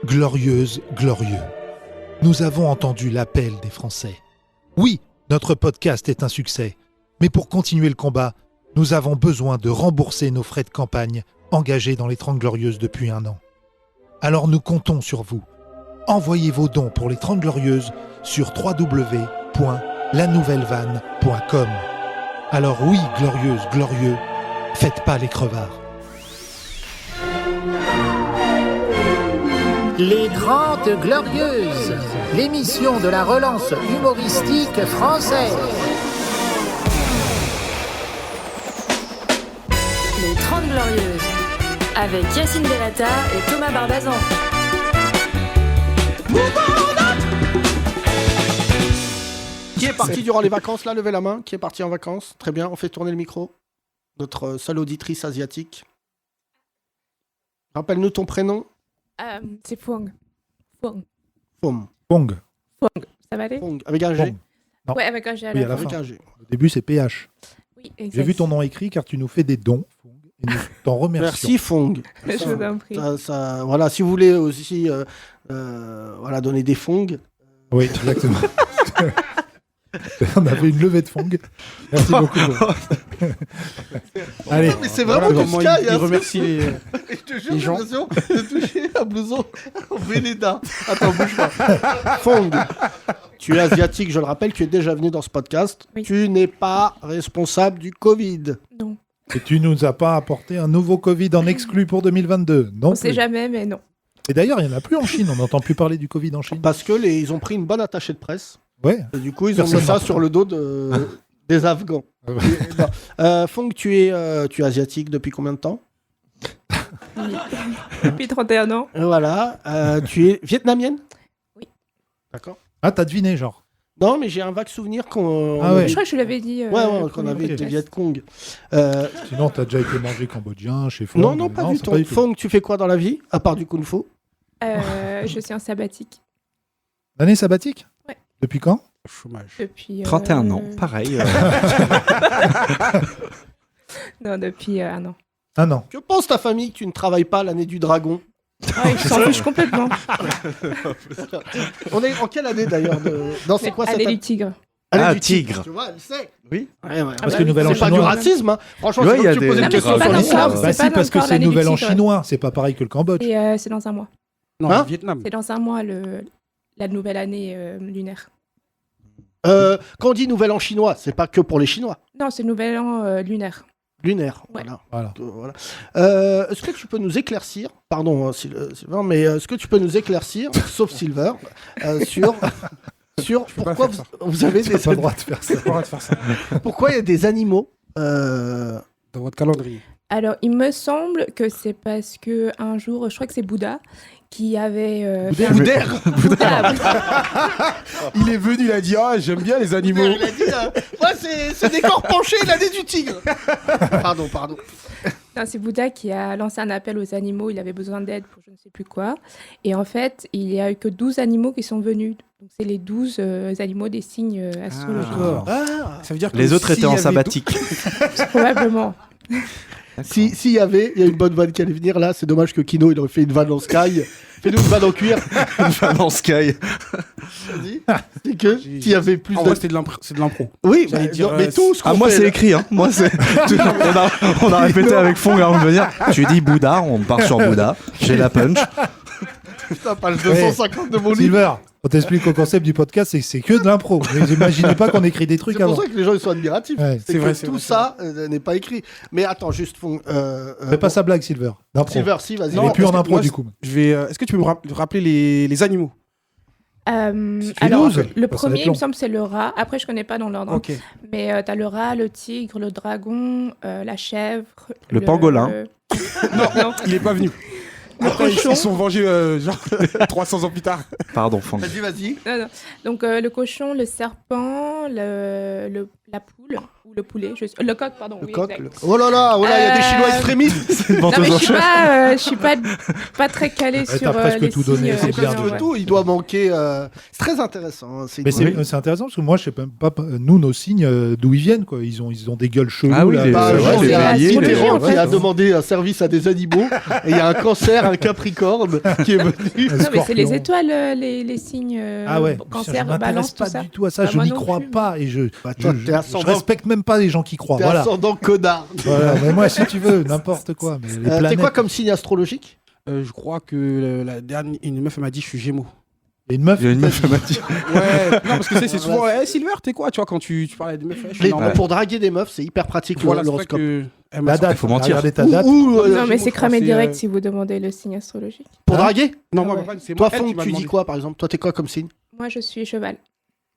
Glorieuse, glorieux. Nous avons entendu l'appel des Français. Oui, notre podcast est un succès. Mais pour continuer le combat, nous avons besoin de rembourser nos frais de campagne engagés dans les 30 Glorieuses depuis 1 an. Alors nous comptons sur vous. Envoyez vos dons pour les 30 Glorieuses sur www.lanouvellevanne.com. Alors oui, glorieuse, glorieux, faites pas les crevards. Les 30 Glorieuses, l'émission de la relance humoristique française. Les 30 Glorieuses, avec Yacine Delata et Thomas Barbazan. Qui est parti durant les vacances, là, levez la main. Qui est parti en vacances? Très bien, on fait tourner le micro. Notre seule auditrice asiatique. Rappelle-nous ton prénom. C'est Fong. Fong. Pong. Ça va aller? Fong. Avec un G. Pong. Non. Ouais, avec un G. Oui, à la Avec fin. un G. Au début, c'est PH. Oui, exact. J'ai vu ton nom écrit car tu nous fais des dons. Et nous t'en remercions. Merci Fong. Je vous en prie. Voilà, si vous voulez aussi voilà, donner des Fongs. Oui, exactement. On avait une levée de Fong. Merci beaucoup. Allez. Mais c'est vraiment du Comment Sky. il remercie les... Je te jure, les j'ai gens. l'impression de toucher un blouson en Vénéda. Attends, bouge pas. Fong, tu es asiatique, je le rappelle, tu es déjà venu dans ce podcast. Oui. Tu n'es pas responsable du Covid. Non. Et tu nous as pas apporté un nouveau Covid en exclu pour 2022. Non On sait plus. jamais, mais non. Et d'ailleurs, il n'y en a plus en Chine. On n'entend plus parler du Covid en Chine. Parce que ils ont pris une bonne attachée de presse. Ouais. Et du coup, ils ont Personne mis ça n'en sur le dos des Afghans. Fong, tu es asiatique depuis combien de temps? Depuis 31 ans. Voilà. Tu es vietnamienne? Oui. D'accord. Ah, t'as deviné, genre. Non, mais j'ai un vague souvenir qu'on... Ah ouais. Je crois que je l'avais dit. qu'on avait été podcast. Viet Cong. Sinon, t'as déjà été mangé cambodgien chez Fong. Non, pas du c'est tout. Fong, tu fais quoi dans la vie, à part du kung-fu? Je suis en sabbatique L'année sabbatique? Ouais. Depuis quand? Chômage. depuis. 31 ans, pareil. Non, depuis 1 an. Ah non. Que pense ta famille que tu ne travailles pas l'année du dragon? Ah, ils s'en fichent complètement. On est en quelle année d'ailleurs Non, c'est quoi cette Allez, année? du tigre. Année Ah, du tigre. Tu vois, elle sait. Oui. Ouais, Parce que Nouvel An c'est pas du chinois. racisme, hein. Franchement, Ouais, c'est il y a comme tu des- poses une Non, mais question c'est pas sur dans l'islam. ça. Bah C'est si, pas parce que encore c'est l'année du Nouvel An tigre. chinois. C'est pas pareil que le Cambodge. Et c'est dans un mois. Non, Hein Vietnam. C'est dans un mois la nouvelle année lunaire. Quand on dit Nouvel An chinois, c'est pas que pour les Chinois. Non, c'est nouvel an lunaire. Lunaire. Ouais. Voilà. Voilà. Est-ce que tu peux nous éclaircir, pardon Sylvain, mais est-ce que tu peux nous éclaircir, sauf Silver, sur peux pas pourquoi faire ça. vous avez T'as pas le droit de faire ça. Pas le droit de faire ça pourquoi il y a des animaux dans votre calendrier. Alors, il me semble que c'est parce que un jour, je crois que c'est Bouddha qui avait. fait un- Boudère. Bouddha. Il est venu, il a dit ah j'aime bien les animaux. Il a dit moi c'est des corps penchés l'année du tigre. Pardon. Non, c'est Bouddha qui a lancé un appel aux animaux. Il avait besoin d'aide pour je ne sais plus quoi. Et en fait, il n'y a eu que 12 animaux qui sont venus. Donc, c'est les 12 animaux des signes astrologiques. D'accord. Ça veut dire que Les autres s'il étaient y en avait sabbatique. Probablement. S'il y avait, il y a une bonne vanne qui allait venir là. C'est dommage que Kino il aurait fait une vanne en sky. Fais-nous une vanne en cuir. Dans Sky. Vas-y. C'est que s'il y avait plus En de. vrai, c'est de l'impro. Oui, J'allais bah, dire, mais tout ce qu'on Ah, moi, fait, c'est là. écrit. Hein. Moi, c'est. on a répété avec Fong avant de venir. Tu dis Bouddha, on part sur Bouddha. J'ai la punch. Putain, page 250 de mon livre. Silver, on t'explique au concept du podcast, c'est que c'est que de l'impro. Vous imaginez pas qu'on écrit des trucs C'est pour avant. ça que les gens ils sont admiratifs. Ouais. C'est C'est que vrai, c'est tout vrai, ça n'est pas écrit. Mais attends, juste Fais pas sa blague, Silver. D'impro. Silver, si, vas-y. Il Non, est plus parce en que impro moi, du coup. Je vais. Est-ce que tu peux me rappeler les animaux? Alors, 12, le ça va premier, être il long. me semble, c'est le rat. Après, je connais pas dans l'ordre. Ok. Mais t'as le rat, le tigre, le dragon, la chèvre. Le pangolin. Non, Il est pas venu. le Après, cochon. ils sont vengés genre 300 ans plus tard. Pardon, Fong. Vas-y. Non. Donc, le cochon, le serpent, la poule ou le poulet. Le coq, pardon. Le oui, coq. exact. Oh là là, il y a des Chinois extrémistes. Non, mais je suis pas très calée Ouais, sur t'as presque les tout signes. donné, c'est bien, ouais. ouais. Tout, il doit manquer. C'est très intéressant. Hein, Mais c'est intéressant parce que moi, je sais même pas, nous, nos signes, d'où ils viennent, quoi. Ils ont des gueules cheloues. Ah oui, là. les- Bah, ouais, genre, les il y a un béliers, astrologie, les- en fait. qui a demandé un service à des animaux et il y a un cancer, un capricorne qui est venu. Non, mais c'est les Scorpion. étoiles, les signes Ah ouais, cancer, je m'intéresse balance, tout pas ça. du tout à ça, Bah, je moi n'y non crois plus. pas et je Bah, toi, t'es je ascendant. respecte même pas les gens qui croient. T'es Voilà. ascendant connard. Voilà, mais moi, si tu veux, n'importe quoi. Mais les T'es planètes, quoi comme signe astrologique? Je crois que la dernière, une meuf elle m'a dit je suis Gémeaux. il y a une meuf. Il y a une meuf qui m'a dit. Ouais, non, parce que c'est souvent, Silver, t'es quoi, tu vois, quand tu parles à des meufs, je suis normal. Pour draguer des meufs, c'est hyper pratique Voilà, c'est vrai l'horoscope. que. elle m'a La sorti- date, faut mentir. Regardez ta date. Non, mais c'est cramé c'est, direct si vous demandez le signe astrologique. Pour Hein draguer? Non, moi, Ouais. c'est Toi, moi elle Fong, qui m'a tu dis demandé. quoi par exemple? Toi, t'es quoi comme signe? Moi, je suis cheval.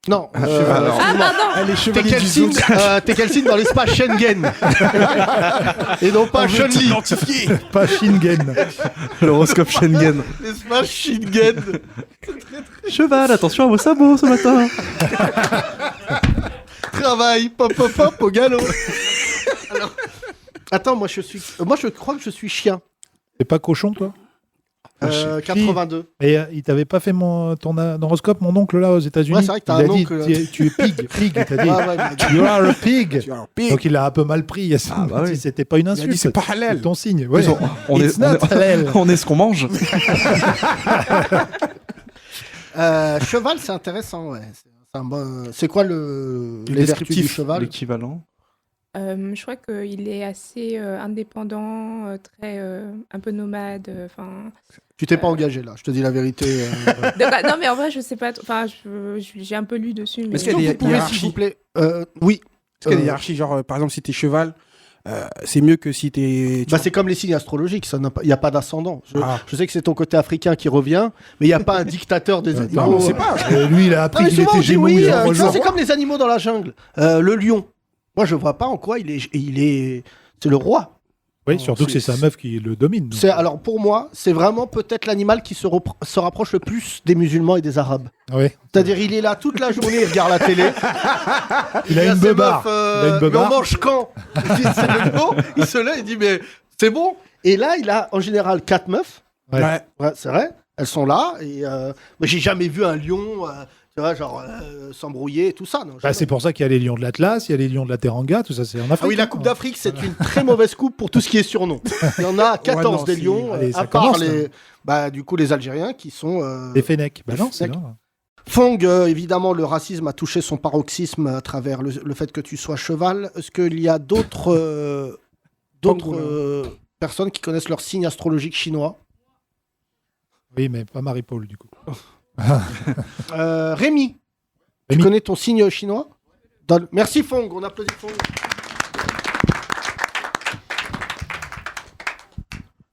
Non. Ah, pardon. Elle est T'es chevalier quel du signe Zouk. T'es quel signe dans l'espace Schengen? Et non pas Chun-Li. Pas Shingen. L'horoscope Schengen. L'espace Schengen. Cheval, attention à vos sabots ce matin. Travail, pop pop pop au galop. Alors, attends, moi je crois que je suis chien. T'es pas cochon, toi 82. Et il t'avait pas fait ton horoscope, mon oncle, là, aux États-Unis? Ouais, c'est vrai que t'as Il un a dit, oncle. tu es pig, pig, il t'a dit. Ouais, ouais, You are a pig. Tu as un pig. Donc il a un peu mal pris. Ah, bah oui. C'était pas une Il a insulte. dit c'est pas halal. C'est ton signe. Ouais. On It's est, not halal. on est ce qu'on mange. cheval, c'est intéressant, ouais. C'est quoi les vertus du descriptif, cheval? L'équivalent. Je crois qu'il est assez indépendant, très un peu nomade. Enfin, Tu t'es pas engagé là, je te dis la vérité. non, mais en vrai, je sais pas. Enfin, j'ai un peu lu dessus. Mais... Est-ce qu'il y a des vous pouvez, hiérarchies? s'il vous plaît. Oui. Est-ce qu'il y a des hiérarchies, genre, par exemple, si t'es cheval, c'est mieux que si t'es. Bah, c'est comme les signes astrologiques, il n'y a pas d'ascendant. Ah. Je sais que c'est ton côté africain qui revient, mais il n'y a pas un dictateur des animaux. Non, on sait pas. Lui, il a appris Non, mais qu'il souvent, était on dit gémeaux. oui, il a tu vois, rejoint. c'est comme les animaux dans la jungle. Le lion. Moi, je vois pas en quoi c'est le roi. Oui, surtout que c'est sa meuf qui le domine. donc. Alors pour moi, c'est vraiment peut-être l'animal qui se rapproche le plus des musulmans et des arabes. Ouais. C'est-à-dire, il est là toute la journée, il regarde la télé. Il a une ses beubare. meufs, Il a une mais beubare. on mange quand? C'est le lion, il se lève, il dit mais c'est bon. Et là, il a en général 4 meufs. Ouais. Ouais, c'est vrai. Elles sont là. Et mais j'ai jamais vu un lion, tu vois, genre s'embrouiller et tout ça. Non, Bah, jamais. c'est pour ça qu'il y a les lions de l'Atlas, il y a les lions de la Teranga, tout ça, c'est en Afrique. Ah oui, la Coupe d'Afrique, c'est une très mauvaise coupe pour tout ce qui est surnom. Il y en a 14 non, des c'est- lions, Allez, ça à part commence, les, là. bah, du coup, les Algériens qui sont. Les Fennecs. Bah non, les c'est Fennecs. là. Fong, évidemment, le racisme a touché son paroxysme à travers le fait que tu sois cheval. Est-ce qu'il y a d'autres personnes qui connaissent leur signe astrologique chinois? Oui, mais pas Marie-Paul, du coup. Rémi, tu Rémi. connais ton signe chinois? Merci Fong, on applaudit Fong.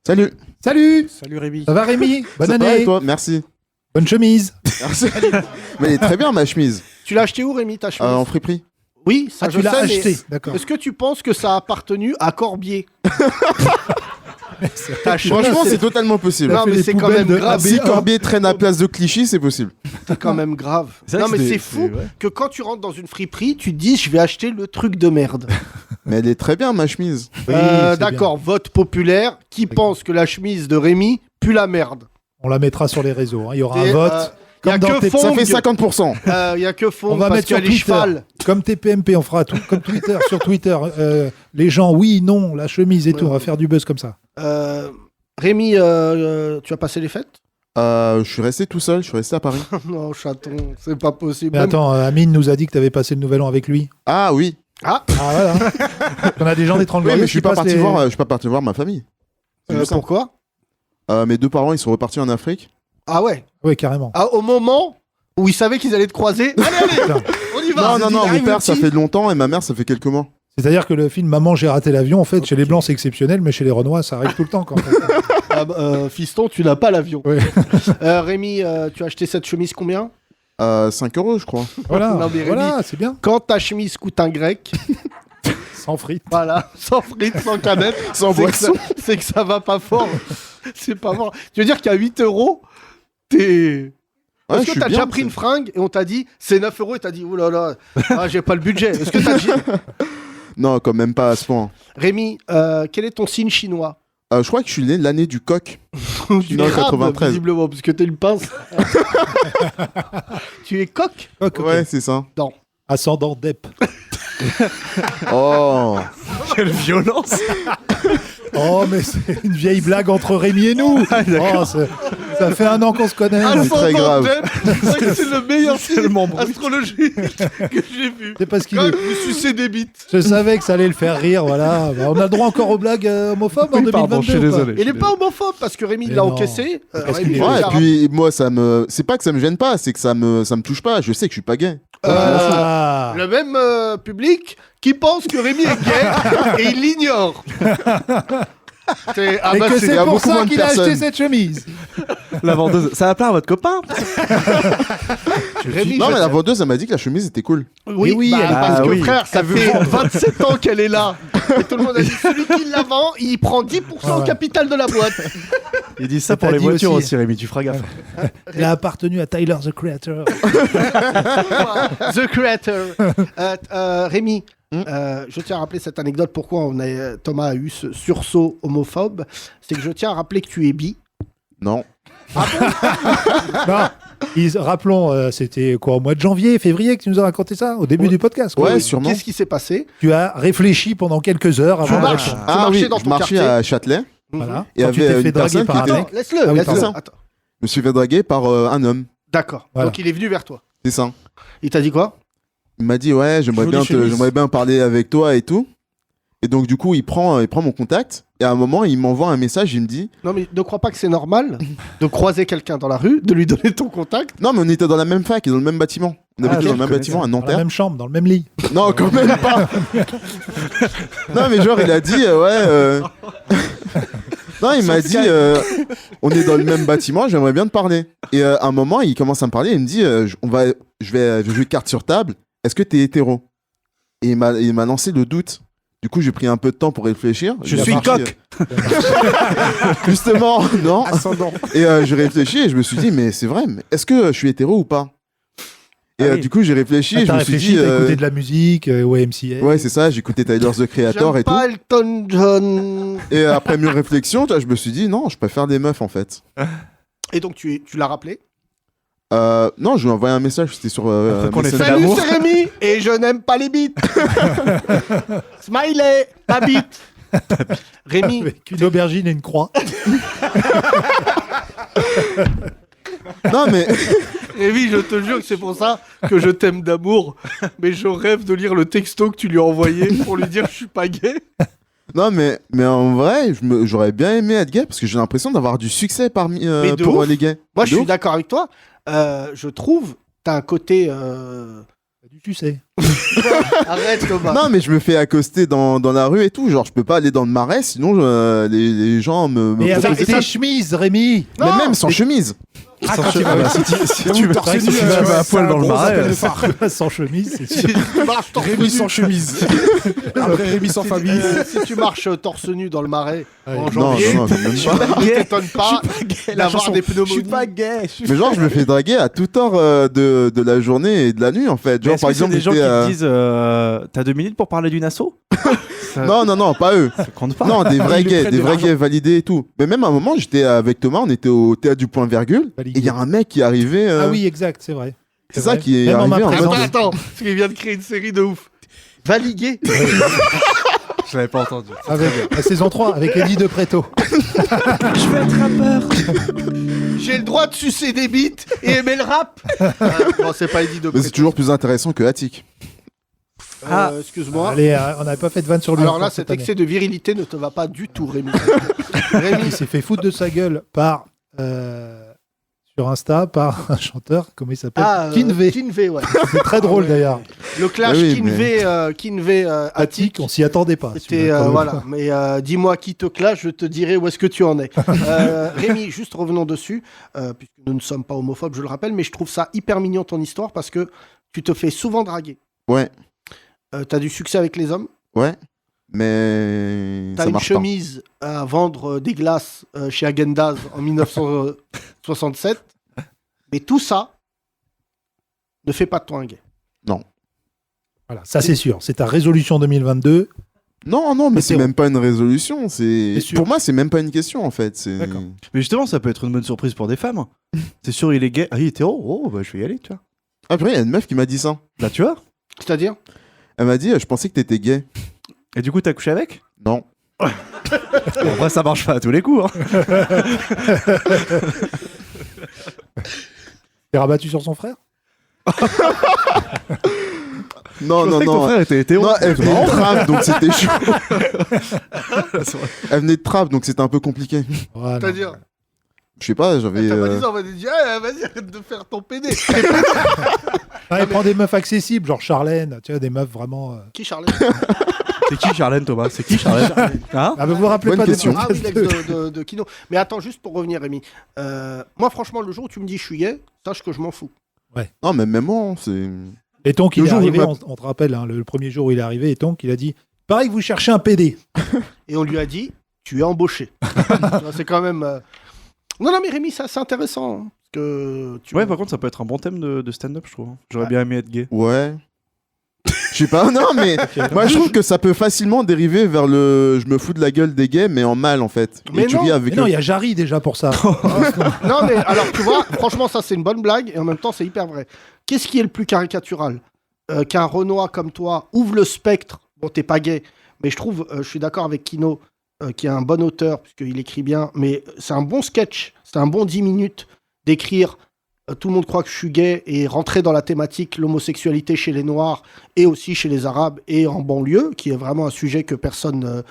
Salut. Salut. Salut Rémi. Ça va, Rémi? Bonne Ça va, et année. toi? Merci. Bonne chemise. Merci. Mais elle est très bien ma chemise. Tu l'as acheté où, Rémi, ta chemise? En friperie. Oui, ça Ah, je tu l'as sais, mais acheté. D'accord. est-ce que tu penses que ça a appartenu à Corbier? Franchement, c'est totalement possible. Non, fait mais les c'est quand poubelles même de grave. Si Corbier traîne à Place de Clichy, c'est possible. C'est quand même grave. C'est vrai Non, que mais c'est- c'est fou c'est vrai. que quand tu rentres dans une friperie, tu te dis je vais acheter le truc de merde. Mais elle est très bien ma chemise. Oui, c'est D'accord, vote populaire. Qui pense que la chemise de Rémi pue la merde? bien. On la mettra sur les réseaux. hein. Il y aura Et, un vote. y a Comme dans que tes- Fong. Ça fait 50%. Il y a que Fond On va parce mettre sur qu'elle est Twitter. cheval. Comme TPMP, on fera tout comme Twitter, sur Twitter. Les gens, oui, non, la chemise et tout. On va faire du buzz comme ça. Rémi, tu as passé les fêtes? Je suis resté tout seul, je suis resté à Paris. Non, chaton, c'est pas possible. Mais Même- attends, Amine nous a dit que tu avais passé le nouvel an avec lui. Ah oui. Ah, Ah voilà. On a des gens des 30 Oui, mais glorieux je suis qui pas passent parti les- voir, je suis pas parti voir ma famille. C'est juste ça. pourquoi? Mes deux parents, ils sont repartis en Afrique. Ah ouais. Oui, carrément. Ah, au moment où ils savaient qu'ils allaient te croiser. Allez, on y va. Non, non, non, Il mon arrive père, le ça petit. fait longtemps et ma mère, ça fait quelques mois. C'est-à-dire que le film Maman, j'ai raté l'avion, en fait, chez les Blancs, c'est exceptionnel, mais chez les Renois, ça arrive tout le temps. Quand même. Ah, fiston, tu n'as pas l'avion. Ouais. Rémi, tu as acheté cette chemise combien? 5 € je crois. Voilà, Non, mais voilà, c'est bien. Quand ta chemise coûte un grec, Sans frites. voilà, sans frites, sans canette, Sans c'est que boisson. c'est que ça va pas fort. C'est pas fort. Tu veux dire qu'à 8 €, t'es... Ouais, Est-ce je que suis t'as bien, déjà pris c'est- une fringue et on t'a dit c'est 9 € et t'as dit oh là là, j'ai pas le budget. Est-ce que t'as déjà... Non, quand même pas à ce point. Rémi, quel est ton signe chinois? Je crois que je suis né l'année du coq. Tu Non, es crabe, 93. visiblement, parce que t'es une pince. Tu es coq? Ok, ok. Ouais, c'est ça. Ascendant Depp. Oh. Quelle violence. Oh, mais c'est une vieille blague entre Rémi et nous. Oh, ça fait 1 an qu'on se connaît. c'est très grave. C'est vrai que c'est le meilleur signe tellement bon. astrologique que j'ai vu. C'est parce qu'il Quand est... même, vous sucez des bites. Je savais que ça allait le faire rire, voilà. Bah, on a le droit encore aux blagues homophobes en Oui, 2022. pardon, je suis ou pas désolé. Il est pas homophobe parce que Rémi Mais l'a non. encaissé. Parce Rémi, qu'il est- Ouais, il a et puis moi, c'est pas que ça me gêne pas, c'est que ça me touche pas. Je sais que je suis pas gay. Ah. le même public qui pense que Rémi est gay et il l'ignore. Et que il y c'est a pour beaucoup ça moins de qu'il a acheté personnes. cette chemise. La vendeuse. Ça va plaire à votre copain? Rémi, Non, je mais la t'aime. vendeuse, elle m'a dit que la chemise était cool. Oui, oui, bah, elle- parce que oui. frère, ça fait 27 ans qu'elle est là. Et tout le monde a dit celui qui la vend, il prend 10% au Ouais. capital de la boîte. Ils disent ça Ça pour t'a les dit voitures aussi. aussi, Rémi, tu feras gaffe. Il a appartenu à Tyler, the Creator. The Creator. Rémi, je tiens à rappeler cette anecdote. Pourquoi Thomas a eu ce sursaut homophobe. C'est que je tiens à rappeler que tu es bi. Non. Non, rappelons, c'était quoi, au mois de janvier, février que tu nous as raconté ça, au début du podcast. quoi. Ouais, Oui. sûrement. Qu'est-ce qui s'est passé? Tu as réfléchi pendant quelques heures avant. Tu de marches. répondre. Ah marchais oui, dans je ton marchais quartier. à Châtelet. Voilà. Et Quand tu avait t'es une fait draguer personne par qui un était- mec. Non, laisse-le. Ah oui, laisse-le. pardon. Attends. Je me suis fait draguer par un homme. D'accord. Voilà. Donc il est venu vers toi. C'est ça. Il t'a dit quoi? Il m'a dit ouais, Jolie chemise. j'aimerais bien parler avec toi et tout. Et donc du coup, il prend mon contact et à un moment, il m'envoie un message, il me dit Non, mais ne crois pas que c'est normal de croiser quelqu'un dans la rue, de lui donner ton contact. non, mais on était dans la même fac et dans le même bâtiment. On Ah, habitait je dans le même connais bâtiment à Dans la Nanterre. même chambre, dans le même lit. Non, quand même pas. Non, mais genre, il a dit Non, il m'a dit on est dans le même bâtiment, j'aimerais bien te parler. Et à un moment, il commence à me parler, il me dit je vais jouer carte sur table. Est-ce que t'es hétéro? Et il m'a lancé le doute. Du coup, j'ai pris un peu de temps pour réfléchir. Je J'ai suis réfléchi, coq. Justement, non. Ascendant. Et j'ai réfléchi et je me suis dit, mais c'est vrai, mais est-ce que je suis hétéro ou pas? Et Ah oui. du coup, j'ai réfléchi et je T'as me suis réfléchi, dit. t'as écouté de la musique, au MCA. Ouais, c'est ça, j'écoutais Tyler the Creator J'aime et tout. pas Elton John. Et après mûre réflexion, tu vois, je me suis dit, non, je préfère des meufs en fait. Et donc tu l'as rappelé. Non, je lui ai envoyé un message, c'était sur. Après qu'on ait fait Messenger. Salut, l'amour. c'est Rémi. Et je n'aime pas les bites. Smiley, pas bite. Rémi, Avec une aubergine et une croix. Non, mais. Rémi, je te jure que c'est pour ça que je t'aime d'amour. Mais je rêve de lire le texto que tu lui as envoyé pour lui dire je suis pas gay. Non, mais en vrai, j'aurais bien aimé être gay parce que j'ai l'impression d'avoir du succès parmi Mais de pour ouf. les gays. Moi, De je suis ouf. d'accord avec toi. Je trouve, t'as un côté. Tu sais. Arrête, Thomas. Non, mais je me fais accoster dans la rue et tout. Genre, je peux pas aller dans le marais, sinon les gens me Et proposent- avec tes chemises, Rémi. Mais même sans chemise. Ah, quand tu vas Si tu veux torse si nu, tu vas à poil dans le marais. Sans chemise, c'est sûr. Si tu marches torse Rémi nu- sans chemise. Après Rémi sans famille. si tu marches torse nu dans le marais en Non, janvier, non, quand même pas. ne t'étonne pas d'avoir des Je suis pneumonies. pas gay. Mais genre, je me fais draguer à toute heure de la journée et de la nuit, en fait. Mais Genre, est-ce par que c'est exemple, des gens qui j'étais, te disent t'as 2 minutes pour parler d'une asso? Non, pas eux. Ça compte pas. Non, des vrais Ils lui gays, prennent des de vrais l'argent. gays validés et tout. Mais même à un moment, j'étais avec Thomas, on était au théâtre du point virgule, et Validé. il y a un mec qui est arrivé. Ah oui, exact, c'est vrai. c'est ça vrai. qui est Même en ma arrivé en présence. mode. Attends, parce qu'il vient de créer une série de ouf. Valigué. Je l'avais pas entendu. Avec la saison 3, avec Eddie de Preto. J'ai le droit de sucer des bites et aimer le rap. Bon, c'est pas Eddie de Mais c'est Préto. toujours plus intéressant que Attic. Excuse-moi. Allez, on n'avait pas fait de vanne sur lui. Alors encore là, cette cet année. excès de virilité ne te va pas du tout, Rémi. Rémi, Il s'est fait foutre de sa gueule par sur Insta par un chanteur, comment il s'appelle, Kinvey. Kinvey, ouais. C'est très drôle d'ailleurs. Le clash Ah oui, Kinvey Attic, Attic. on s'y attendait pas. C'était voilà, mais dis-moi qui te clash, je te dirai où est-ce que tu en es. Rémi, juste revenons dessus, puisque nous ne sommes pas homophobes, je le rappelle, mais je trouve ça hyper mignon ton histoire parce que tu te fais souvent draguer. Ouais, T'as du succès avec les hommes. ouais. Mais. T'as ça une marche chemise à vendre des glaces chez Häagen-Dazs en 1967. Mais tout ça ne fait pas de toi un gay. Non. Voilà, ça c'est sûr. C'est ta résolution 2022. Non, mais c'est Hétéro. même pas une résolution. C'est sûr. Pour moi, c'est même pas une question en fait. D'accord. Mais justement, ça peut être une bonne surprise pour des femmes. C'est sûr, il est gay. Ah, il est hétéro. Oh, bah, je vais y aller, tu vois. Après, il y a une meuf qui m'a dit ça. Là, tu vois. C'est-à-dire Elle m'a dit, je pensais que t'étais gay. Et du coup, t'as couché avec? Non. Après, ça marche pas à tous les coups. Hein. T'es rabattu sur son frère? Non, Je pensais que ton frère était hétéro. Non, elle C'est venait marrant. de Trappes, donc c'était chaud. Elle venait de Trappes, donc c'était un peu compliqué. Voilà. C'est-à-dire Je sais pas, j'avais. T'as pas dit ça, on va dire vas-y, arrête de faire ton PD. Ah, elle prend des meufs accessibles, genre Charlène, tu vois, des meufs vraiment. Qui, Charlène? C'est qui Charlène, Thomas? C'est qui Charlène? Hein? Ah, mais vous vous rappelez Bonne pas question. des Ah oui, l'ex de Kino. Mais attends, juste pour revenir, Rémi. Moi, franchement, le jour où tu me dis je suis gay, sache que je m'en fous. Non, mais même moi, c'est. Et Tonk, il Le est jour où arrivé, il on te rappelle, hein, le premier jour où il est arrivé, et Tonk, il a dit pareil que vous cherchez un PD. Et on lui a dit tu es embauché. Tu vois, c'est quand même. Non, mais Rémi, ça, c'est intéressant. Hein, parce que Ouais, par contre, ça peut être un bon thème de stand-up, je trouve. J'aurais bien aimé être gay. Ouais. Je sais pas, non, mais moi je trouve que ça peut facilement dériver vers le je me fous de la gueule des gays, mais en mal en fait. Mais et tu non, ris Mais avec non, eux. il y a Jarry déjà pour ça. Non, mais alors, tu vois, franchement, ça, c'est une bonne blague et en même temps, c'est hyper vrai. Qu'est-ce qui est le plus caricatural qu'un Renoir comme toi ouvre le spectre. Bon, t'es pas gay, mais je trouve, je suis d'accord avec Kino, qui est un bon auteur, puisqu'il écrit bien, mais c'est un bon sketch, c'est un bon 10 minutes d'écrire. Tout le monde croit que je suis gay et rentrer dans la thématique l'homosexualité chez les Noirs et aussi chez les Arabes et en banlieue, qui est vraiment un sujet que personne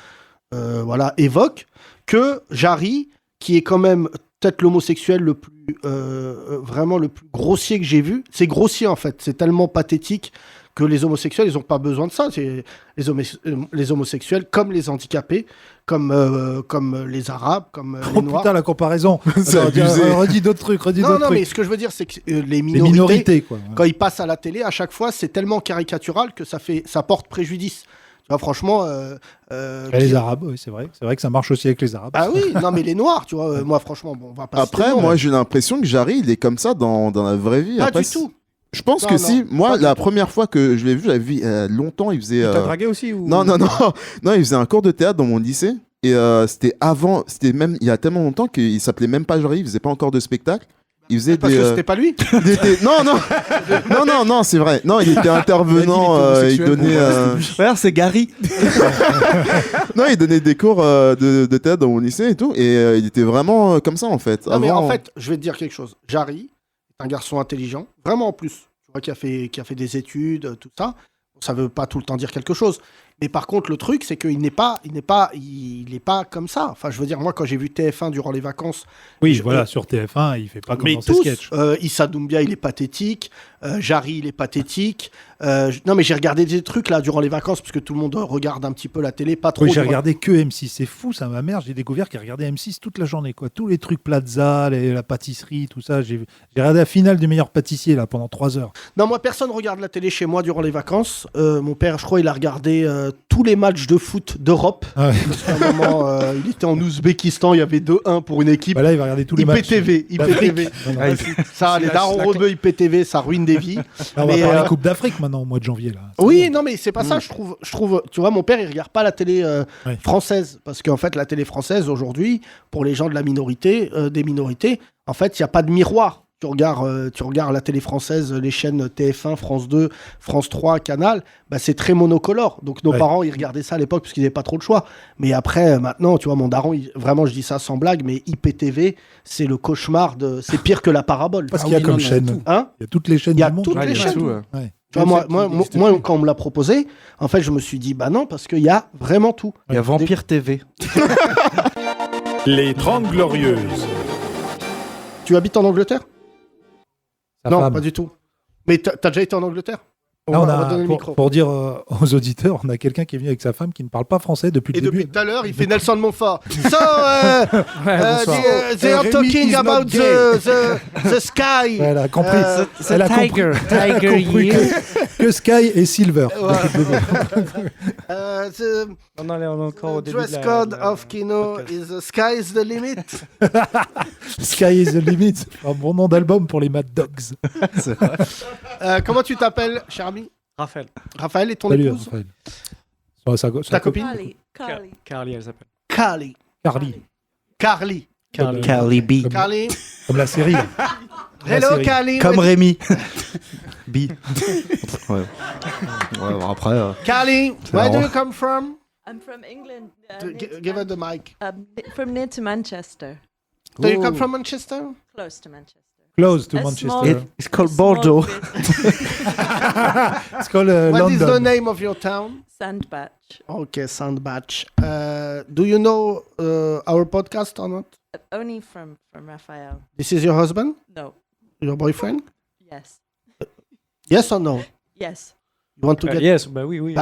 voilà, évoque, que Jarry, qui est quand même peut-être l'homosexuel le plus vraiment le plus grossier que j'ai vu. C'est grossier en fait, c'est tellement pathétique que les homosexuels, ils n'ont pas besoin de ça. C'est les homosexuels, comme les handicapés, comme les Arabes, comme les Oh Noirs. putain, la comparaison. C'est Attends, abusé. redis d'autres trucs, Non, mais trucs. ce que je veux dire, c'est que les Les minorités, minorités, quoi. quand ils passent à la télé, à chaque fois, c'est tellement caricatural que ça porte préjudice. Tu vois, franchement... Les Arabes, oui, c'est vrai. C'est vrai que ça marche aussi avec les Arabes. Ah oui, non, mais les Noirs, tu vois, moi, franchement, bon, on va pas... Après, citer le nom, moi mais- j'ai l'impression que Jarry il est comme ça dans la vraie vie. Pas Après, du tout. Je pense Non, que non, si, moi pas du la tout. première fois que je l'ai vu, j'avais vu longtemps, il faisait. T'as dragué aussi ou... Non, il faisait un cours de théâtre dans mon lycée. Et c'était avant, c'était même il y a tellement longtemps qu'il s'appelait même pas Jarry, il faisait pas encore de spectacle. Il faisait Parce des. que c'était pas lui. Il était... Non, c'est vrai. Non, il était intervenant, il donnait. Regarde, c'est Gary. Non, il donnait des cours de théâtre dans mon lycée et tout. Et il était vraiment comme ça en fait. Non, mais Avant- en fait, je vais te dire quelque chose. Jarry est un garçon intelligent, vraiment en plus. Tu vois, qui a fait des études, tout ça. Ça veut pas tout le temps dire quelque chose. Mais par contre, le truc, c'est qu'il n'est pas comme ça. Enfin, je veux dire, moi, quand j'ai vu TF1 durant les vacances, Oui, je- voilà, sur TF1, il fait pas comme mais dans ses tous, sketchs. Issa Doumbia, il est pathétique. Jarry, il est pathétique. Non, mais j'ai regardé des trucs là durant les vacances parce que tout le monde regarde un petit peu la télé, pas trop. Oui, j'ai durant- regardé que M6. C'est fou, ça, ma mère. J'ai découvert qu'elle regardait M6 toute la journée, quoi. Tous les trucs Plaza, la pâtisserie, tout ça. J'ai regardé la finale du meilleur pâtissier, là, pendant 3 heures. Non, moi, personne regarde la télé chez moi durant les vacances. Mon père, je crois, il a regardé tous les matchs de foot d'Europe. Ah ouais. Parce qu'à un moment, il était en Ouzbékistan, il y avait 2-1 pour une équipe. Bah là, il va regarder tous les matchs. IPTV, IPTV. Ça, les darons rebeux IPTV, ça ruine des vies. Là, on Mais, va parler Coupe d'Afrique maintenant, au mois de janvier, là. Oui, non, mais c'est pas ça, je trouve, tu vois, mon père, il regarde pas la télé Ouais. française. Parce qu'en fait, la télé française, aujourd'hui, pour les gens de la minorité, des minorités, en fait, il n'y a pas de miroir. Tu regardes la télé française, les chaînes TF1, France 2, France 3, Canal, bah, c'est très monocolore. Donc nos Ouais. parents, ils regardaient ça à l'époque parce qu'ils n'avaient pas trop de choix. Mais après, maintenant, tu vois, mon daron, vraiment, je dis ça sans blague, mais IPTV, c'est le cauchemar c'est pire que la parabole. Parce qu'il y a comme chaîne. Hein? Il y a toutes les chaînes Il y a du monde. toutes Ouais, les il y a chaînes. tout, ouais. Ouais. Tu vois, Même moi, celles qui n'existent moi, plus. quand on me l'a proposé, en fait, je me suis dit, bah non, parce qu'il y a vraiment tout. Il y a Vampire TV. Les 30 Glorieuses. Tu habites en Angleterre? Sa Non, femme. pas du tout. Mais t'as déjà été en Angleterre? Là, On va donner le micro. pour dire aux auditeurs, on a quelqu'un qui est venu avec sa femme qui ne parle pas français depuis Et le début. depuis tout à l'heure, il fait Nelson Montfort. So, they are Rémi talking is not about gay. the sky. Elle a compris. Euh, Elle a compris que Sky et Silver. The On en est encore au début dress de la- code de la- of Kino is the sky is the limit. Sky is the limit. Un bon nom d'album pour les Mad Dogs. Comment tu t'appelles, cher ami? Raphaël. Raphaël et ton Salut, épouse Raphaël. Ta copine Carly, elle s'appelle. Carly. Carly. Carly B. Carly. Comme la série. là. La Hello, série. Carly. Comme What- Rémi. B. Ouais. Bon, après. Carly, C'est where do marrant. you come from? I'm from England. Give her the mic. From near to Manchester, Do you come from Manchester? close to Manchester. Close to A Manchester. small- It's called small Bordeaux. bit- It's called What is the London. name of your town? Sandbach. Okay, Sandbach. Do you know our podcast or not? Only from Raphael. This is your husband? No. Your boyfriend? Yes. Yes or no? Yes. You want to get... Yes, bah oui. Yes.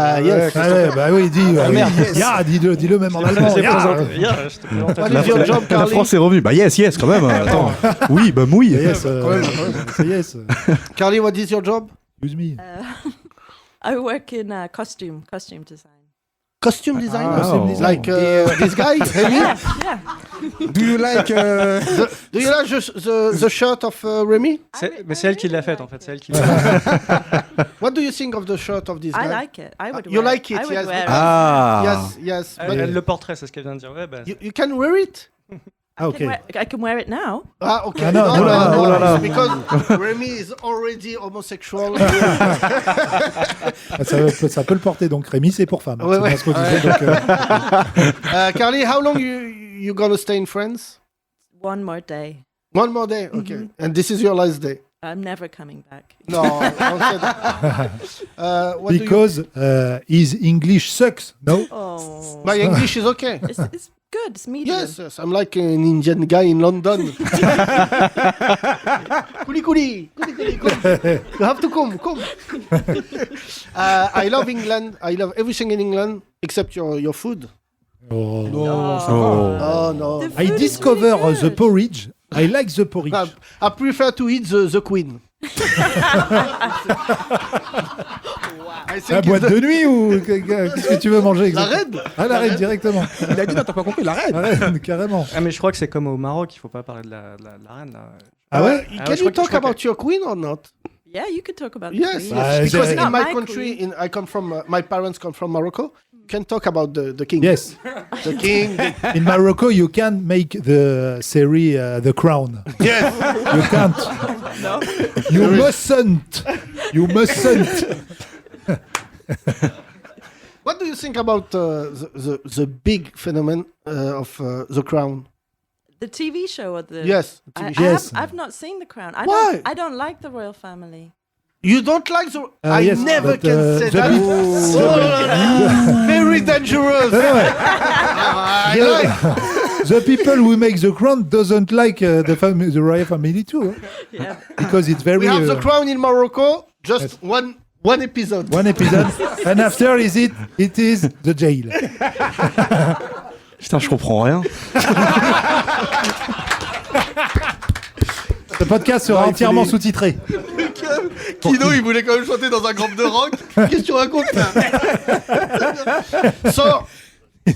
Ah ouais, bah oui, dis. Ah, merde. Ya, dis-le même en allemand. Je t'ai Ya. présenté. Yeah, je te présente. What is your job, La Carly? France est revenue. Bah yes, quand même. Attends. Oui, bah mouille. Yes, c'est yes. Carly, what is your job? Excuse me. I work in costume design. Costume designer. costume design. Like this guy? Remy? Yeah. Do you like Do you like the shirt of Remy? Mais c'est elle qui l'a faite en fait. C'est elle qui l'a faite. What do you think of the shirt of this guy? I like it. I would You wear like it, I would yes. wear Ah. Yes. Elle le porterait, c'est ce qu'elle vient de dire. Ouais, bah, You can wear it? Ah, ok. I can wear it now. Ah, okay. Ah, non, oh là là. Because Remy is already homosexual. Ça peut le porter, donc Rémi, c'est pour femmes. Ouais, C'est ouais. bien ce qu'on disait, donc, Carly, how long you gonna stay in France? One more day. One more day, okay. And this is your last day? I'm never coming back. No, don't say that. What do you- because his English sucks, no? Oh. My English is okay. It's good. It's medium. Yes, I'm like an Indian guy in London. Kuli. You have to come. I love England. I love everything in England except your food. Oh. Oh no. The I food is discover really good. the porridge. I like the porridge. I prefer to eat the queen. I think La it's boîte the- de nuit ou qu'est-ce que tu veux manger La exactement? reine. Ah, la reine directement. Il a dit, non, t'as pas compris, la reine. La reine, carrément. Ah, mais je crois que c'est comme au Maroc, il faut pas parler de la reine là. Ah ouais? Ah ouais, Can je you crois talk que- about your queen or not? Yeah, you could talk about Yes, the queen. Ah, because c'est- in my Not my country, queen. I come from. My parents come from Morocco. You can talk about the king. Yes. The king. In Morocco, you can make the series The Crown. Yes. You can't. No. You mustn't. You mustn't. What do you think about the big phenomenon of The Crown? The TV show or the Yes. Yes. I've not seen The Crown. Why? I don't like the royal family. You don't like the? I yes, never but, can say the that. big- Very dangerous. I like. The people who make The Crown doesn't like the royal family too, huh? Yeah. Because it's very We have The Crown in Morocco. Just one episode. one episode, and after it is the jail. Putain, je comprends rien. Ce podcast sera entièrement sous-titré. Kino, il voulait quand même chanter dans un groupe de rock. Qu'est-ce que tu racontes là? So,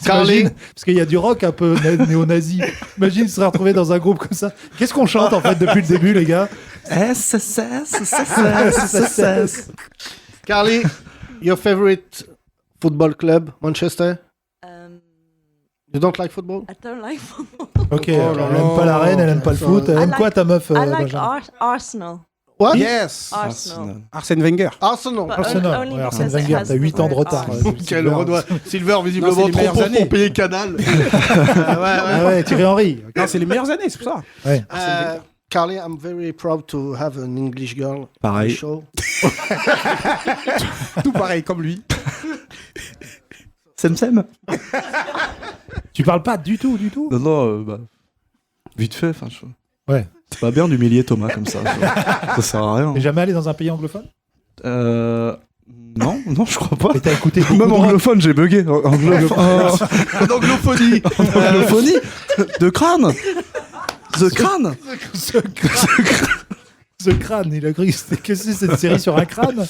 Carly. T'imagines, parce qu'il y a du rock un peu néo-nazi. Imagine, il serait retrouvé dans un groupe comme ça. Qu'est-ce qu'on chante en fait depuis le début, les gars? SSS. Carly, your favorite football club, Manchester? You don't like football? I don't like football. Ok, alors, elle aime pas la reine, elle aime pas le foot. Elle aime quoi ta meuf, I like Benjamin? Arsenal. What? Yes. Arsenal. Arsène Wenger. Arsenal. But Arsenal. only Ouais, Arsène because it Wenger, has t'as 8 the ans de word retard. Arsenal. Quel redouane. Silver, visiblement, Non, c'est les trop meilleures pauvre années. pour payer Canal. Ah ouais, Thierry Henry. Ok. Non, c'est les meilleures années, c'est pour ça. Ouais. Carly, I'm very proud to have an English girl on the Pareil. show. Tout pareil, comme lui. Sem. Tu parles pas du tout. Non, bah, vite fait. Enfin, Ouais. c'est pas bien d'humilier Thomas comme ça. Ça sert à rien. T'es jamais allé dans un pays anglophone? Non, je crois pas. Et t'as écouté beaucoup Même de rock. anglophone, j'ai bugué. En anglophonie. Anglophonie de crâne. The crâne. The Crâne, il a cru que c'était que c'est cette série sur un crâne.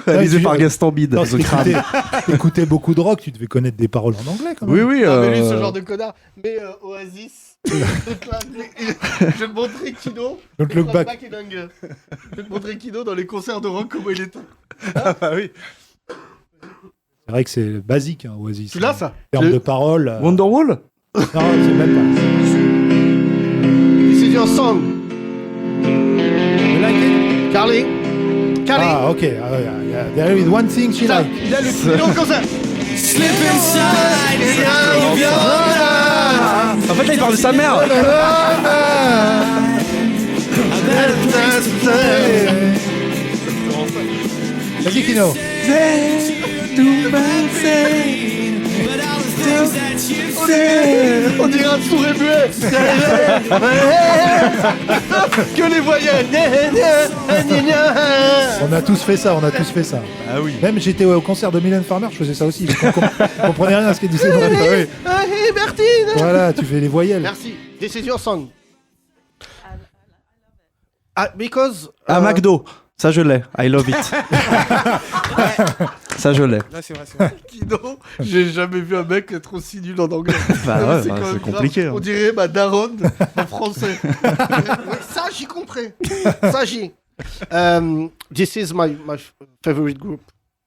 Réalisé tu- par Gaston Bide. Non, The crâne. t'écoutais beaucoup de rock, tu devais connaître des paroles en anglais quand même. Oui. Ah, mais lui, ce genre de connard. Mais Oasis. Je vais te montrer Kino. Don't look back. Je vais te montrer Kino dans les concerts de rock, comment il était. Ah bah oui. C'est vrai que c'est basique, hein, Oasis. Tu l'as, ça? En termes de paroles. Wonderwall? Non, c'est même pas. This is your song. You like it? Carly. Ah, ok. There is one thing she like. Il a le Kino comme ça. Slip inside. En fait, là, il parle de sa mère. Vas-y, Kino. On dirait un sourd et muet. Que les voyelles. On a tous fait ça, Ah oui. Même j'étais au concert de Mylène Farmer, je faisais ça aussi. Je comprenais rien à ce qu'elle disait. Oui. Hey, Bertine. Voilà, tu fais les voyelles. Merci. This is your song. Because... McDo. Ça, je l'ai. I love it. Ça, je l'ai. Là, c'est vrai. Kino, j'ai jamais vu un mec être aussi nul en anglais. Bah ouais, quand même c'est compliqué. grave. Hein. On dirait ma daronne en français. Oui, ça, j'y comprends. Ça, j'y. This is my favorite group.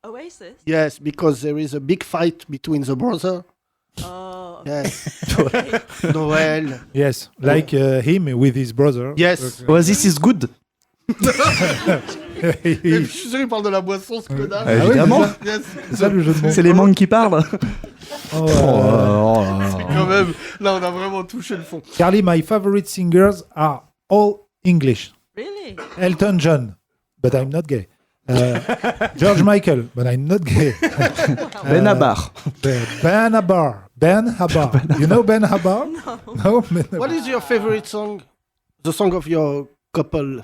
Oasis? Yes, because there is a big fight between the brothers. Oh. Yes. Noël. Yes, like him with his brother. Yes. Oasis is good. Et je suis sûr qu'il parle de la boisson, ce connard. Évidemment. Yes. C'est ça le jeu de mots. C'est les mangues qui parlent. Oh, Quand même, là, on a vraiment touché le fond. Carly, my favorite singers are all English. Really? Elton John, but I'm not gay. George Michael, but I'm not gay. Ben Habar. Ben Habar. You know Ben Habar? No. Ben Habar. What is your favorite song? The song of your couple? A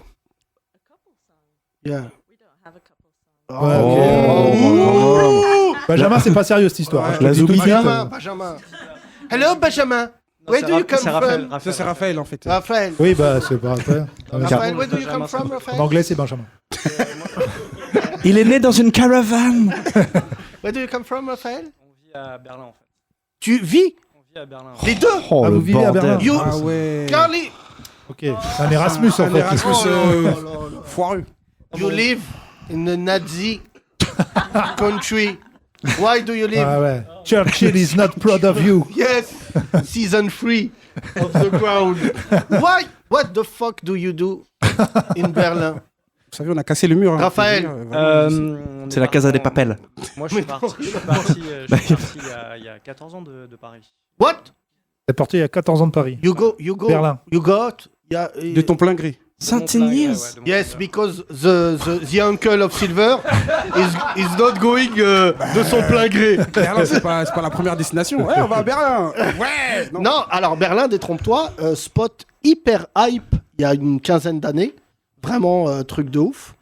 couple song? Yeah. We don't have a couple song. Ouais, ok. Benjamin, c'est pas sérieux cette histoire. Je te le dis tout de suite. Benjamin. Hello, Benjamin. Where do you come from? Ça, c'est Raphaël, en fait. Raphaël. Oui, bah c'est pas vrai. Raphaël, where do you come from, En Raphaël? anglais, c'est Benjamin. Il est né dans une caravane. Where do you come from, Raphaël? On vit à Berlin en fait. Tu vis? On vit à Berlin. Les deux? Oh, Ah, le vous vivez à bordel. Berlin. You, Ah ouais. Carly, Ok, c'est un Erasmus en Un fait. Erasmus Oh là là là là. foireux. you live in a Nazi country. Why do you live? Ah ouais. Churchill is not proud of you. Yes, season 3 of the ground. Why? What the fuck do you do in Berlin? Vous savez, on a cassé le mur. Hein, Raphaël. C'est la Casa des Papel. Moi je suis parti il y a 14 ans de Paris. What? C'est parti il y a 14 ans de Paris. You go, Berlin. you got, yeah, De ton plein gré. yes, because the uncle of Silver is not going de son plein gré. Berlin, c'est pas la première destination. Ouais, on va à Berlin. Ouais. Non, alors Berlin, détrompe-toi, spot hyper hype il y a une quinzaine d'années. Vraiment truc de ouf.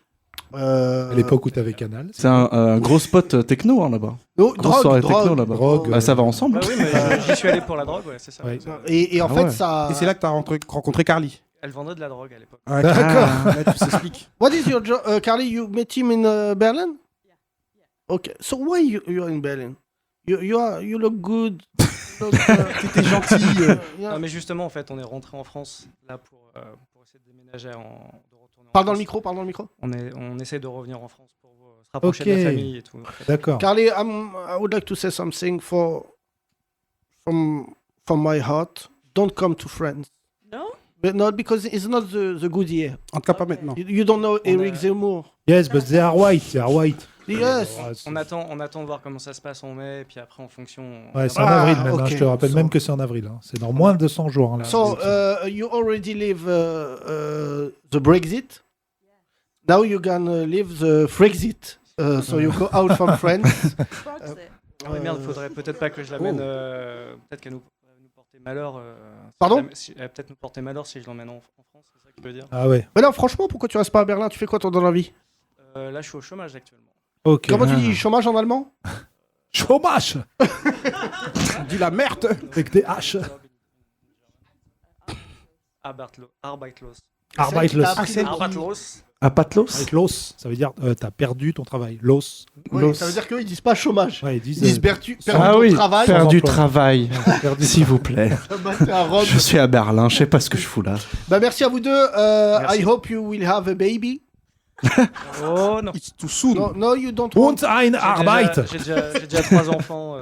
À l'époque où t'avais Canal. C'est un gros spot techno hein, là-bas. Oh, Grosse soirée techno là-bas. Drogue. Ah, ça va ensemble. Bah oui, mais j'y suis allé pour la drogue, ouais, c'est ça. Ouais. Et en Ah fait, ouais. ça. Et c'est là que t'as rencontré Carly. Elle vendait de la drogue à l'époque. Ah, D'accord. Là, tout s'explique. What is your job, Carly? You met him in Berlin? Okay. So why you are in Berlin? You look good. T'étais gentil. Yeah. Non, mais justement, en fait, on est rentré en France là pour essayer de déménager, de retourner en Parle dans le France. micro, parle dans le micro. On essaie de revenir en France pour se rapprocher Ok. de la famille et tout. en fait. D'accord. Carly, I would like to say something from my heart. Don't come to France. No? But not because it's not the good year. En tout cas, pas maintenant. You don't know Eric Zemmour. Yes, but they are white. They are white. Yes. On attend de voir comment ça se passe en mai, et puis après en fonction. Ouais, c'est en avril maintenant. ok. Je te rappelle So- même que c'est en avril. Hein. C'est dans moins de 200 jours. Hein, là. So you already live the Brexit. Now you can live the Frexit. So you go out from France. Brexit. Ah ouais, merde, faudrait peut-être pas que je l'amène. Peut-être qu'elle nous porter malheur. Pardon Elle va peut-être nous porter malheur si je l'emmène en France, c'est ça que je veux dire. Ah ouais. Mais non, franchement, pourquoi tu restes pas à Berlin? Tu fais quoi toi dans la vie? Là, je suis au chômage actuellement. Ok. Comment tu dis chômage en allemand? Chômage Dis la merde. avec des H. Arbeitslos. Arbeitslos. Ah, c'est- Arbeitslos. Apatlos. Avec los, ça veut dire t'as perdu ton travail. Los. Oui, ça veut dire qu'ils disent pas chômage. Ouais, Ils disent perdu Ah ton oui, travail. perdu emploi. travail. S'il vous plaît. Bah, t'es à Rome. Je suis à Berlin, je sais pas ce que je fous là. Bah, merci à vous deux. Merci. I hope you will have a baby. Oh non. It's too soon. No, you don't want. Und ein Arbeit. J'ai déjà 3 enfants.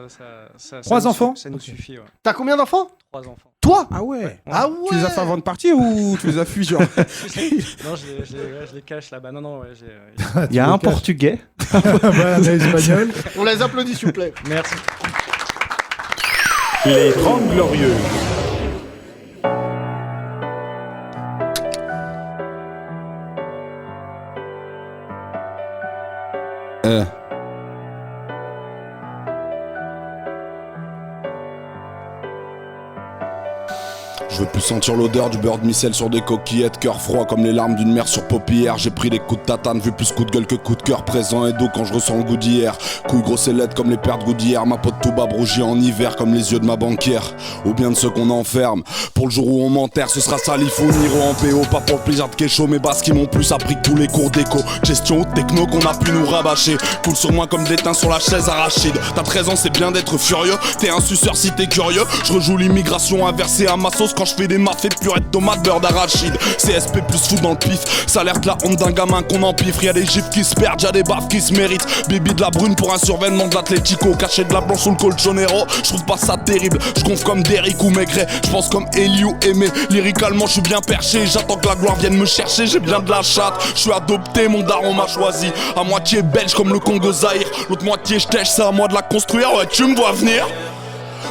Ça 3 nous enfants Ça nous suffit, ouais. T'as combien d'enfants? 3 enfants. Toi? Ah ouais. Ah ouais. Tu les as fait avant de partir ou tu les as fui genre? Non, je les cache là-bas. Non, ouais. Il y a un Portugais. Un espagnol. On les applaudit, s'il vous plaît. Merci. Les 30 Glorieuses. Je veux plus sentir l'odeur du beurre de micelle sur des coquillettes. Cœur froid comme les larmes d'une mère sur paupières. J'ai pris des coups de tatane, vu plus coup de gueule que coup de cœur. Présent et doux quand je ressens le goût d'hier. Couilles grosses et laides comme les pertes goût d'hier. Ma peau de tout bas rougit en hiver comme les yeux de ma banquière. Ou bien de ceux qu'on enferme. Pour le jour où on m'enterre, ce sera Salifou, Niro en PO. Pas pour le plaisir de Kécho, mes basses qui m'ont plus appris que tous les cours d'éco. Gestion ou techno qu'on a pu nous rabâcher. Coule sur moi comme de l'étain sur la chaise arachide. T'as 13 ans, c'est bien d'être furieux. T'es un suceur si t'es curieux. Je rejoue l'immigration inversée à ma sauce quand je fais des maffes et purée de tomates, beurre d'arachide. CSP plus fou dans le pif. Ça alerte la honte d'un gamin qu'on empifre. Y'a des gifs qui se perdent, y'a des baffes qui se méritent. Bibi de la brune pour un survêtement de l'Atlético. Caché de la blanche sous le colchonero. Je trouve pas ça terrible. Je gonfle comme Derrick ou Maigret. Je pense comme Eliou Aimé. Lyricalement, je suis bien perché. J'attends que la gloire vienne me chercher. J'ai bien de la chatte. Je suis adopté, mon daron m'a choisi. À moitié belge comme le Congo Zaïre. L'autre moitié j'tèche, c'est à moi de la construire. Ouais, tu me vois venir.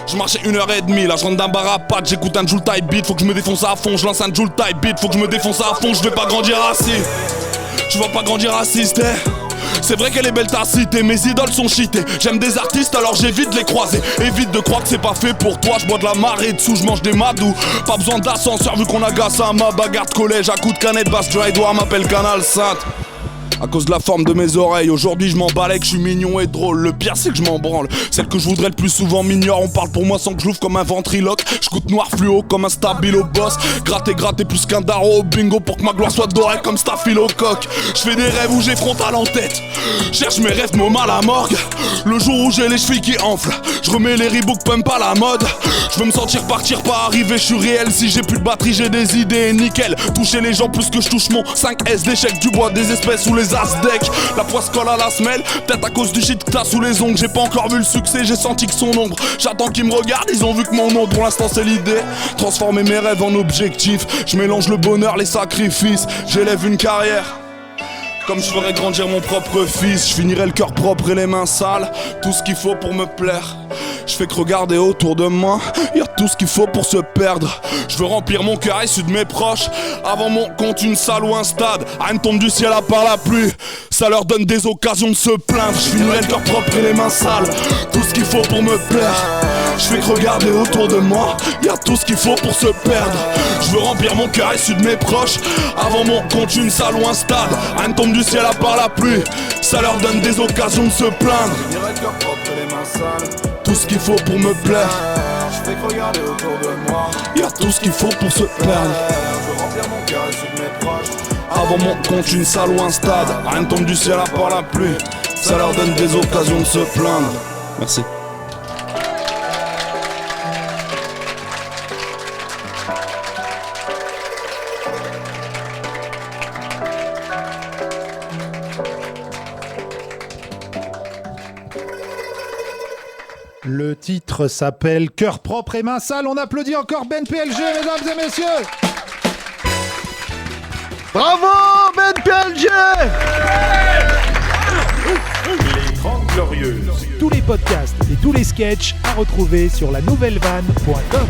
Je marchais 1h30, là je rentre d'un bar à pâtes, j'écoute un Joule Type Beat, faut que je me défonce à fond, je lance un Joule Type Beat, faut que je me défonce à fond, je vais pas grandir assis. Je vais pas grandir raciste, C'est vrai qu'elle est belle ta cité, mes idoles sont cheatées. J'aime des artistes alors j'évite de les croiser. Évite de croire que c'est pas fait pour toi, je bois de la marée dessous, je mange des madous. Pas besoin d'ascenseur vu qu'on agace à ma bagarre de collège. À coup de canette basse, dry doigt m'appelle Canal Sainte. À cause de la forme de mes oreilles, aujourd'hui je m'en balais que je suis mignon et drôle. Le pire c'est que je m'en branle. Celle que je voudrais le plus souvent m'ignore. On parle pour moi sans que je l'ouvre comme un ventriloque. Je coûte noir fluo comme un stabilo boss. Gratter plus qu'un daro au bingo pour que ma gloire soit dorée comme staphylocoque. Je fais des rêves où j'ai frontal en tête. Cherche mes rêves, mon mal à morgue. Le jour où j'ai les chevilles qui enflent, je remets les Reebok pump à la mode. Je veux me sentir partir, pas arriver, je suis réel. Si j'ai plus de batterie, j'ai des idées, nickel. Toucher les gens plus que je touche mon 5S d'échecs, du bois, des espèces ou les as-deck. La poisse colle à la semelle, peut-être à cause du shit que t'as sous les ongles. J'ai pas encore vu le succès, j'ai senti que son ombre. J'attends qu'ils me regardent, ils ont vu que mon nom, pour l'instant c'est l'idée. Transformer mes rêves en objectifs. Je mélange le bonheur, les sacrifices. J'élève une carrière comme je ferais grandir mon propre fils. Je finirai le cœur propre et les mains sales. Tout ce qu'il faut pour me plaire. Je fais que regarder autour de moi, y'a tout ce qu'il faut pour se perdre. Je veux remplir mon cœur issu de mes proches. Avant mon compte une salle ou un stade. Rien ne tombe du ciel à part la pluie. Ça leur donne des occasions de se plaindre. Je finirai le cœur propre et les mains sales. Tout ce qu'il faut pour me plaire. Je fais que regarder autour de moi, y'a tout ce qu'il faut pour se perdre. Je veux remplir mon cœur issu de mes proches. Avant mon compte une salle ou un stade. Rien ne tombe du ciel à part la pluie. Ça leur donne des occasions de se plaindre. Je finirai le cœur propre et les mains sales. Tout ce qu'il faut pour me plaire. Je fais que regarder autour de moi. Y'a tout ce qu'il faut pour se perdre. Je veux remplir mon cœur issu de mes proches. Avant mon compte une salle ou un stade. Rien ne tombe du ciel à part la pluie. Ça leur donne des occasions de se plaindre. Merci. Le titre s'appelle Cœur propre et main sale. On applaudit encore Ben PLG, mesdames et messieurs. Bravo Ben PLG. Les 30 Glorieuses. Tous les podcasts et tous les sketchs à retrouver sur la nouvellevanne.com.